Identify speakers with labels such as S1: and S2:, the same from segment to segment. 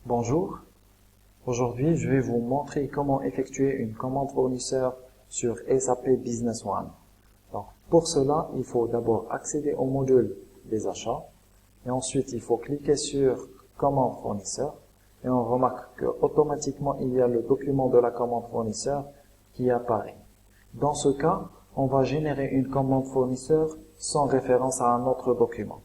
S1: Bonjour, aujourd'hui je vais vous montrer comment effectuer une commande fournisseur sur SAP Business One. Donc, pour cela, il faut d'abord accéder au module des achats et ensuite il faut cliquer sur commande fournisseur et on remarque que automatiquement il y a le document de la commande fournisseur qui apparaît. Dans ce cas, on va générer une commande fournisseur sans référence à un autre document.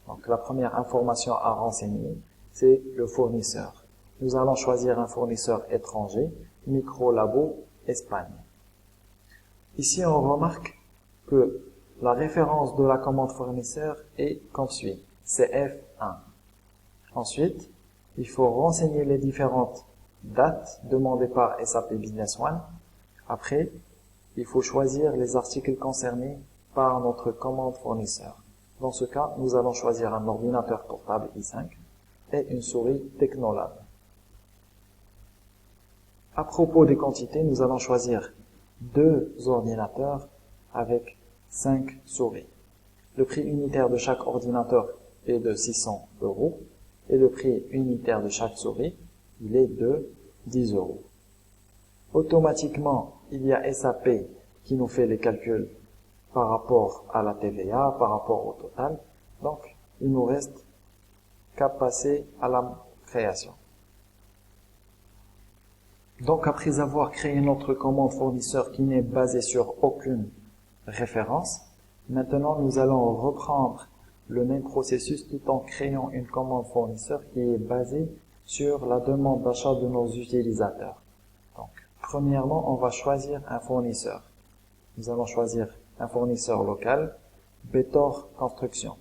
S1: Donc la première information à renseigner, c'est le fournisseur. Nous allons choisir un fournisseur étranger, Microlabo Espagne. Ici, on remarque que la référence de la commande fournisseur est comme suit, CF1. Ensuite, il faut renseigner les différentes dates demandées par SAP Business One. Après, il faut choisir les articles concernés par notre commande fournisseur. Dans ce cas, nous allons choisir un ordinateur portable i5 et une souris Technolab. À propos des quantités, nous allons choisir 2 ordinateurs avec 5 souris. Le prix unitaire de chaque ordinateur est de 600 € et le prix unitaire de chaque souris, il est de 10 €. Automatiquement, il y a SAP qui nous fait les calculs par rapport à la TVA, par rapport au total. Donc, il nous reste qu'à passer à la création. Donc, après avoir créé notre commande fournisseur qui n'est basée sur aucune référence, maintenant nous allons reprendre le même processus tout en créant une commande fournisseur qui est basée sur la demande d'achat de nos utilisateurs. Donc, premièrement, on va choisir un fournisseur. Nous allons choisir un fournisseur local, Betor Construction.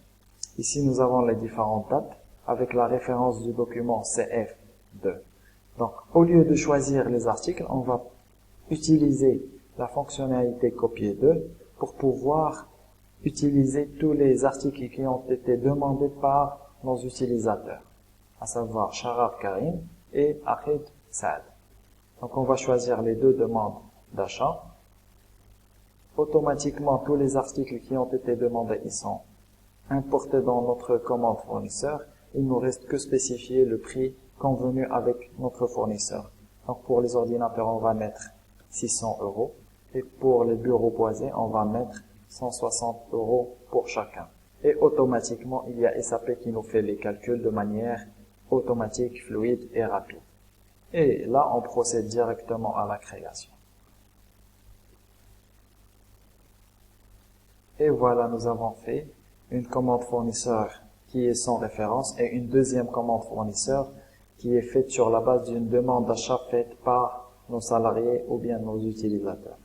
S1: Ici, nous avons les différentes dates avec la référence du document CF2. Donc, au lieu de choisir les articles, on va utiliser la fonctionnalité copier 2 pour pouvoir utiliser tous les articles qui ont été demandés par nos utilisateurs, à savoir Sharaf Karim et Ahmed Saad. Donc, on va choisir les deux demandes d'achat. Automatiquement, tous les articles qui ont été demandés, ils sont importés dans notre commande fournisseur. Il nous reste que spécifier le prix convenu avec notre fournisseur. Donc, pour les ordinateurs, on va mettre 600 € et pour les bureaux boisés, on va mettre 160 € pour chacun. Et automatiquement, il y a SAP qui nous fait les calculs de manière automatique, fluide et rapide. Et là, on procède directement à la création. Et voilà, nous avons fait une commande fournisseur qui est sans référence et une deuxième commande fournisseur qui est faite sur la base d'une demande d'achat faite par nos salariés ou bien nos utilisateurs.